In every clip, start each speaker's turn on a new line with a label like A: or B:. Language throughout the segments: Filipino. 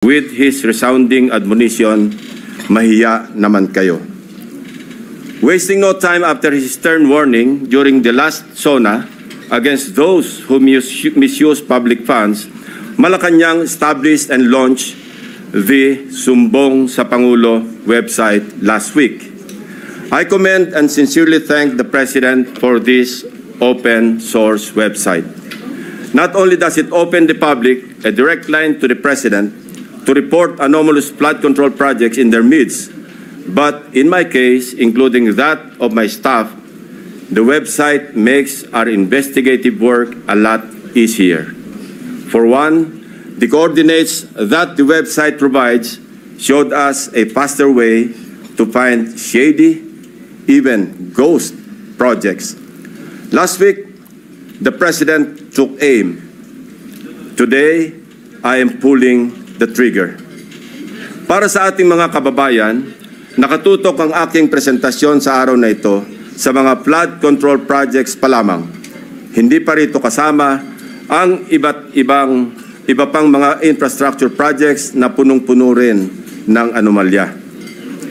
A: with his resounding admonition, "Mahiya naman kayo." Wasting no time after his stern warning during the last SONA against those who misuse public funds, Malacanang established and launched the Sumbong sa Pangulo website last week. I commend and sincerely thank the President for this open source website. Not only does it open the public a direct line to the President to report anomalous flood control projects in their midst, but in my case, including that of my staff, the website makes our investigative work a lot easier. For one, the coordinates that the website provides showed us a faster way to find shady, even ghost projects. Last week, the President took aim. Today, I am pulling the trigger. Para sa ating mga kababayan, nakatutok ang aking presentasyon sa araw na ito sa mga flood control projects pa lamang. Hindi pa rito kasama ang iba pang mga infrastructure projects na punong-puno rin ng anomalya.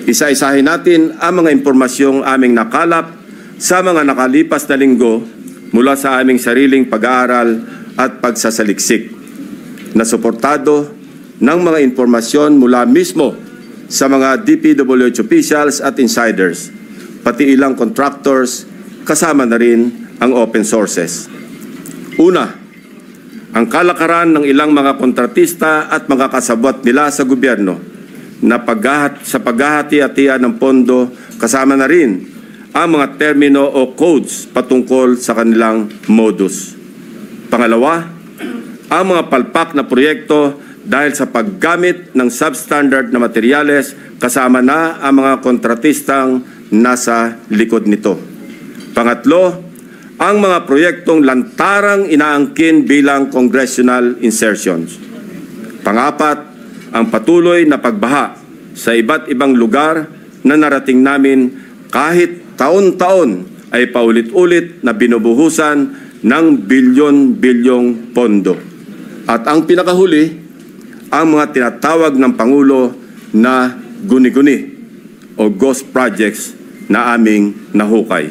A: Isa-isahin natin ang mga impormasyong aming nakalap sa mga nakalipas na linggo mula sa aming sariling pag-aaral at pagsasaliksik, na suportado ng mga impormasyon mula mismo sa mga DPWH officials at insiders, pati ilang contractors, kasama na rin ang open sources. Una, ang kalakaran ng ilang mga kontratista at mga kasabwat nila sa gobyerno na sa paghahati-hatian ng pondo, kasama na rin ang mga termino o codes patungkol sa kanilang modus. Pangalawa, ang mga palpak na proyekto dahil sa paggamit ng substandard na materyales, kasama na ang mga kontratistang nasa likod nito. Pangatlo, ang mga proyektong lantarang inaangkin bilang congressional insertions. Pangapat, ang patuloy na pagbaha sa iba't ibang lugar na narating namin kahit taon-taon ay paulit-ulit na binubuhusan ng bilyon-bilyong pondo. At ang pinakahuli, ang mga tinatawag ng Pangulo na guni-guni o ghost projects na aming nahukay.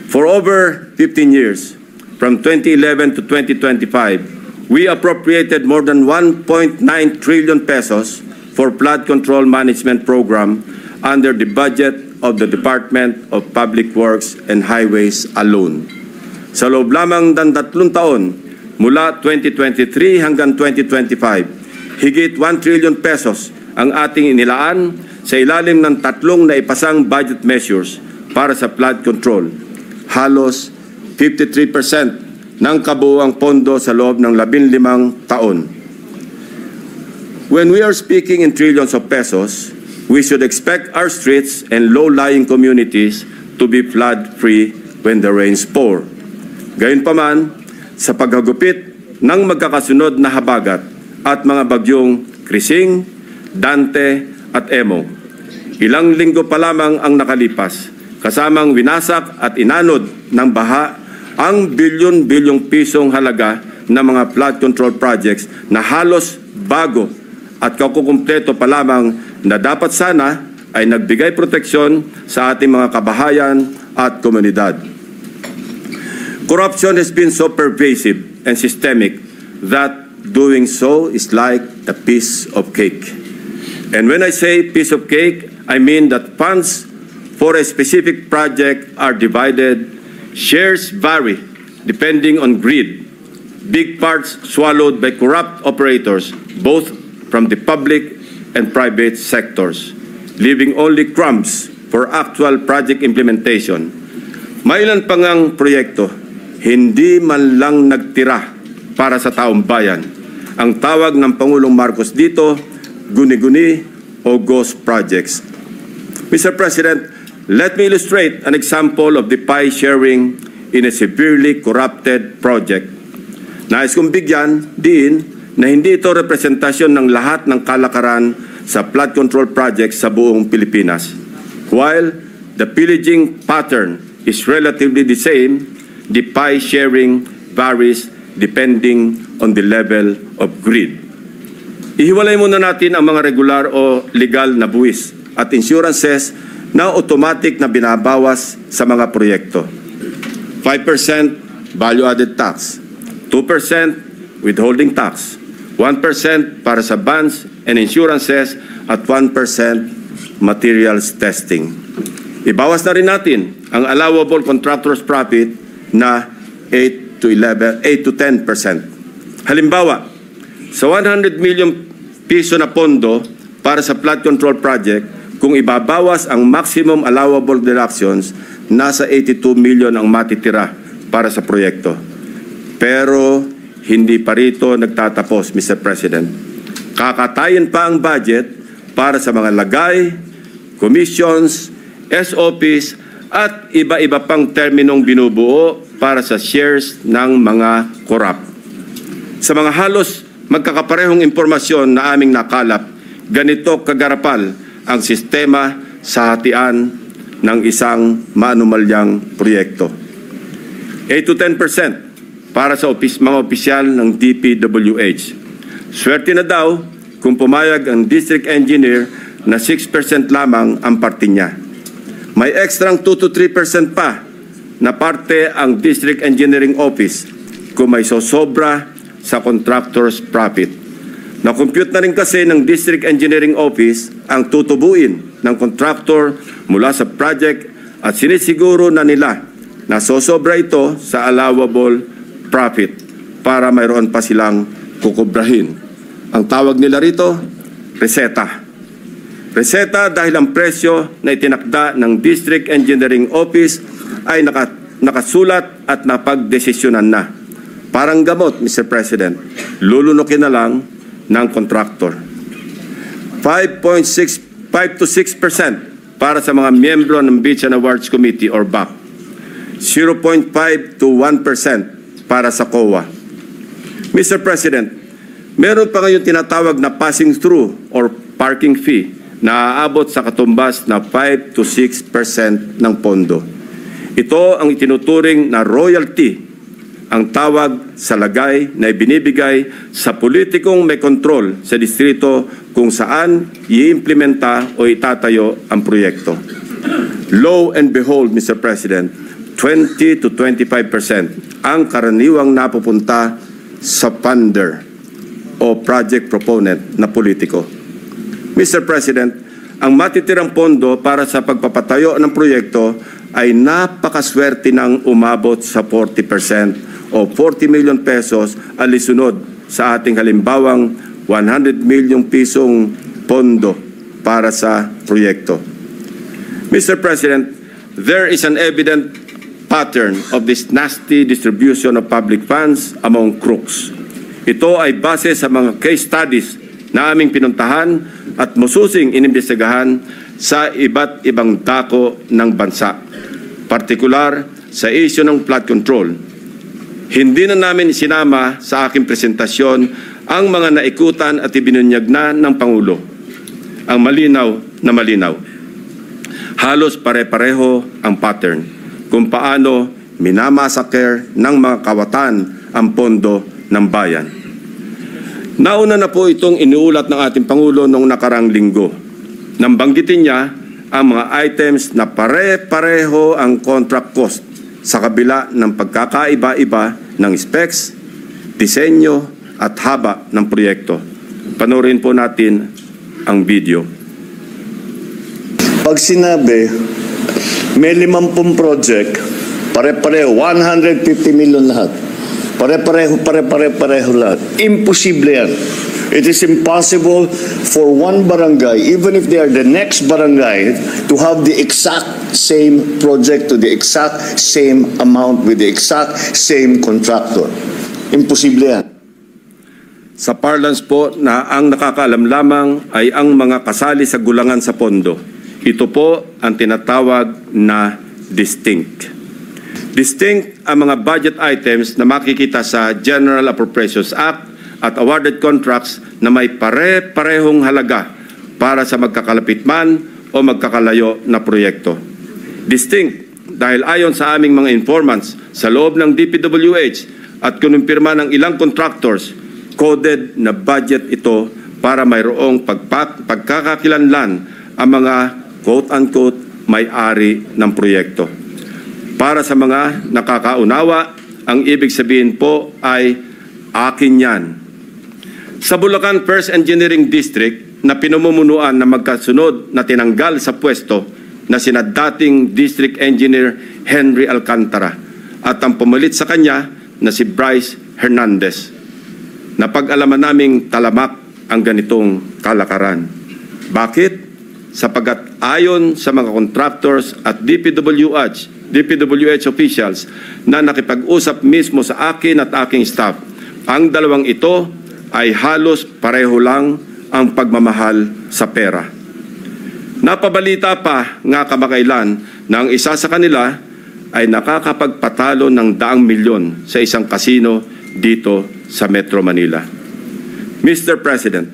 A: For over 15 years, from 2011 to 2025, we appropriated more than 1.9 trillion pesos for flood control management program under the budget of the Department of Public Works and Highways alone. Sa loob lamang ng 3 taon, mula 2023 hanggang 2025, higit 1 trillion pesos ang ating inilaan sa ilalim ng 3 naipasang budget measures para sa flood control. Halos 53% ng kabuuang pondo sa loob ng 15 taon. When we are speaking in trillions of pesos, we should expect our streets and low-lying communities to be flood-free when the rains pour. Gayunpaman, sa paghagupit ng magkakasunod na habagat at mga bagyong Krising, Dante at Emo, ilang linggo pa lamang ang nakalipas, kasamang winasak at inanod ng baha ang bilyon-bilyong pisong halaga ng mga flood control projects na halos bago at kakukumpleto pa lamang na dapat sana ay nagbigay proteksyon sa ating mga kabahayan at komunidad. Corruption has been so pervasive and systemic that doing so is like a piece of cake. And when I say piece of cake, I mean that funds for a specific project are divided, shares vary depending on greed, big parts swallowed by corrupt operators, both from the public and private sectors, leaving only crumbs for actual project implementation. Mailan pa ngang proyekto, hindi man lang nagtira para sa taong bayan. Ang tawag ng Pangulong Marcos dito, guni-guni o ghost projects. Mr. President, let me illustrate an example of the pie sharing in a severely corrupted project. Nais kong bigyan din na hindi ito representasyon ng lahat ng kalakaran sa flood control projects sa buong Pilipinas. While the pillaging pattern is relatively the same, the pie sharing varies depending on the level of greed. Ihiwalay muna natin ang mga regular o legal na buwis at insurances na automatic na binabawas sa mga proyekto. 5% value-added tax, 2% withholding tax, 1% para sa bonds and insurances at 1% materials testing. Ibawas na rin natin ang allowable contractor's profit na 8 to 10%. Halimbawa, sa 100 million piso na pondo para sa flood control project, kung ibabawas ang maximum allowable deductions, nasa 82 million ang matitira para sa proyekto. Pero hindi pa rito nagtatapos, Mr. President. Kakatayin pa ang budget para sa mga lagay, commissions, SOPs at iba-iba pang terminong binubuo para sa shares ng mga korap. Sa mga halos magkakaparehong impormasyon na aming nakalap, ganito kagarapal ang sistema sa hatian ng isang maanumalyang proyekto. 8 to 10% para sa mga opisyal ng DPWH. Swerte na daw kung pumayag ang district engineer na 6% lamang ang parte niya. May ekstrang 2 to 3% pa na parte ang district engineering office kung may sosobra sa contractor's profit. Na-compute na rin kasi ng district engineering office ang tutubuin ng contractor mula sa project at sinisiguro na nila na sosobra ito sa allowable profit para mayroon pa silang kukubrahin. Ang tawag nila rito, reseta. Reseta dahil ang presyo na itinakda ng district engineering office ay nakasulat at napagdesisyonan na. Parang gamot, Mr. President, lulunukin na lang ng contractor. 5 to 6% para sa mga miyembro ng Beach and Awards Committee or BAC. 0.5 to 1% para sa COA. Mr. President, meron pa ngayon tinatawag na passing through or parking fee na aabot sa katumbas na 5 to 6% ng pondo. Ito ang itinuturing na royalty, ang tawag sa lagay na ibinibigay sa politikong may kontrol sa distrito kung saan iimplementa o itatayo ang proyekto. Lo and behold, Mr. President, 20 to 25% ang karaniwang napupunta sa funder o project proponent na politiko. Mr. President, ang matitirang pondo para sa pagpapatayo ng proyekto ay napakaswerte ng umabot sa 40% o 40 million pesos alisunod sa ating halimbawang 100 million pisong pondo para sa proyekto. Mr. President, there is an evident pattern of this nasty distribution of public funds among crooks. Ito ay base sa mga case studies na aming pinuntahan at mususing inimbestigahan sa iba't ibang dako ng bansa, partikular sa issue ng flood control. Hindi na namin isinama sa aking presentasyon ang mga naikutan at ibinunyag na ng Pangulo. Ang malinaw na malinaw. Halos pare-pareho ang pattern kung paano minamasaker ng mga kawatan ang pondo ng bayan. Nauna na po itong iniulat ng ating Pangulo noong nakarang linggo. Nang banggitin niya ang mga items na pare-pareho ang contract cost sa kabila ng pagkakaiba-iba ng specs, disenyo at haba ng proyekto. Panoorin po natin ang video.
B: Pag sinabi, may 50 project, pare-pareho, 150 million lahat. Pare-pareho lahat. Imposible yan. It is impossible for one barangay, even if they are the next barangay, to have the exact same project to the exact same amount with the exact same contractor. Imposible yan.
A: Sa parlance po na ang nakakaalam lamang ay ang mga kasali sa gulangan sa pondo. Ito po ang tinatawag na distinct. Distinct ang mga budget items na makikita sa General Appropriations Act at awarded contracts na may pare-parehong halaga para sa magkakalapit man o magkakalayo na proyekto. Distinct dahil ayon sa aming mga informants sa loob ng DPWH at kinumpirma ng ilang contractors, coded na budget ito para mayroong pagkakakilanlan ang mga quote-unquote may-ari ng proyekto. Para sa mga nakakaunawa, ang ibig sabihin po ay akin yan. Sa Bulacan First Engineering District na pinamumunuan na magkasunod na tinanggal sa pwesto na sina dating District Engineer Henry Alcantara at ang pumalit sa kanya na si Bryce Hernandez. Napag-alaman naming talamak ang ganitong kalakaran. Bakit? Sapagat ayon sa mga contractors at DPWH officials na nakipag-usap mismo sa akin at aking staff, ang dalawang ito ay halos pareho lang ang pagmamahal sa pera. Napabalita pa nga kamakailan na ang isa sa kanila ay nakakapagpatalo ng daang milyon sa isang kasino dito sa Metro Manila. Mr. President,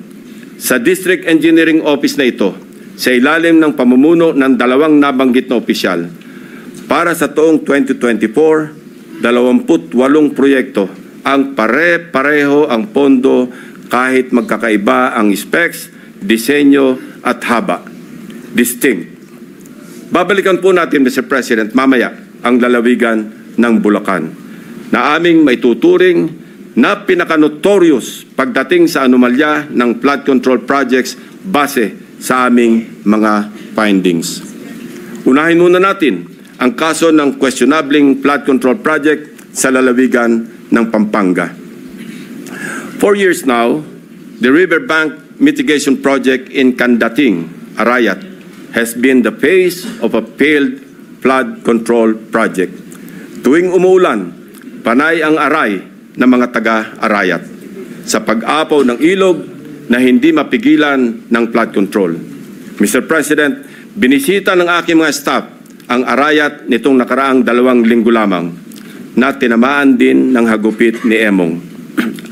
A: sa District Engineering Office na ito, sa ilalim ng pamumuno ng dalawang nabanggit na opisyal, para sa taong 2024, 28 proyekto ang pare-pareho ang pondo kahit magkakaiba ang specs, disenyo at haba. Distinct. Babalikan po natin, Mr. President, mamaya ang lalawigan ng Bulacan na aming maituturing na pinaka-notorious pagdating sa anomalya ng flood control projects base sa aming mga findings. Unahin muna natin ang kaso ng questionabling flood control project sa lalawigan ng Pampanga. 4 years now, the riverbank mitigation project in Candating, Arayat, has been the face of a failed flood control project. Tuwing umuulan, panay ang aray ng mga taga-Arayat sa pag-apaw ng ilog na hindi mapigilan ng flood control. Mr. President, binisita ng aking mga staff ang Arayat nitong nakaraang 2 linggo lamang na tinamaan din ng hagupit ni Emong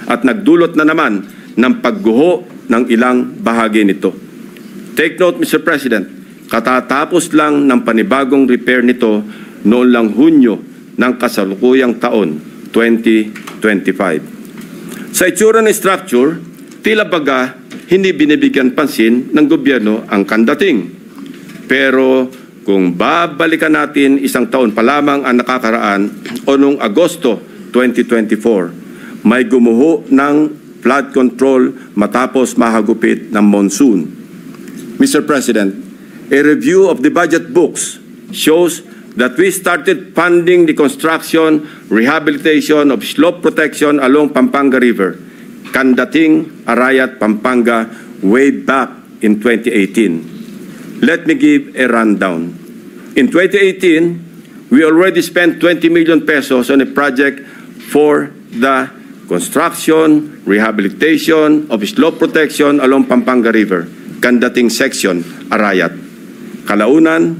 A: at nagdulot na naman ng pagguho ng ilang bahagi nito. Take note, Mr. President, katatapos lang ng panibagong repair nito noon lang Hunyo ng kasalukuyang taon, 2025. Sa itsura ng structure, tila baga hindi binibigyan pansin ng gobyerno ang Candating. Pero kung babalikan natin 1 taon pa lamang ang nakakaraan o noong Agosto 2024, may gumuho ng flood control matapos mahagupit ng monsoon. Mr. President, a review of the budget books shows that we started funding the construction, rehabilitation of slope protection along Pampanga River, Candating, Arayat, Pampanga, way back in 2018. Let me give a rundown. In 2018, we already spent 20 million pesos on a project for the construction, rehabilitation of slope protection along Pampanga River, Candating section, Arayat. Kalaunan,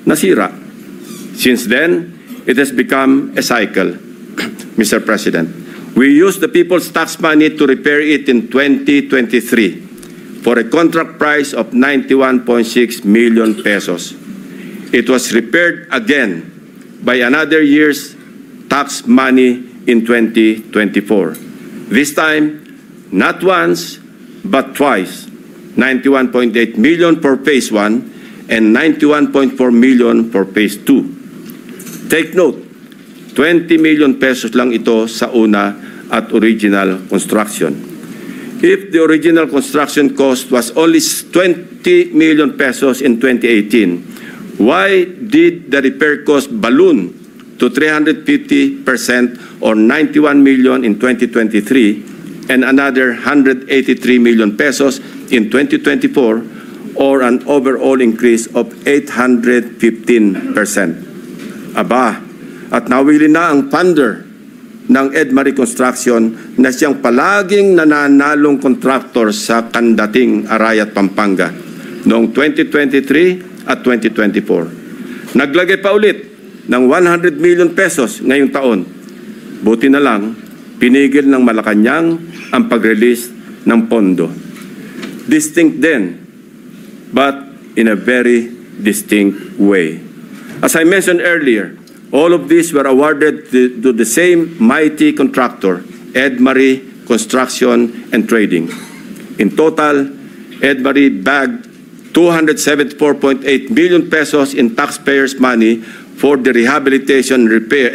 A: nasira. Since then, it has become a cycle. Mr. President, we used the people's tax money to repair it in 2023 for a contract price of 91.6 million pesos. It was repaired again by another year's tax money in 2024. This time, not once, but twice, 91.8 million for phase 1 and 91.4 million for phase 2. Take note, 20 million pesos lang ito sa una at original construction. If the original construction cost was only 20 million pesos in 2018, why did the repair cost balloon to 350% or 91 million in 2023 and another 183 million pesos in 2024 or an overall increase of 815%. Aba, at nawili na ang funder ng Edmarie Construction na siyang palaging nananalong contractor sa Candating, Arayat, Pampanga noong 2023 at 2024. Naglagay pa ulit ng 100 million pesos ngayong taon. Buti na lang, pinigil ng Malacanang ang pag-release ng pondo. Distinct din, but in a very distinct way. As I mentioned earlier, all of these were awarded to the same mighty contractor, Edmarie Construction and Trading. In total, Edbury bagged 274.8 million pesos in taxpayers' money for the rehabilitation, repair,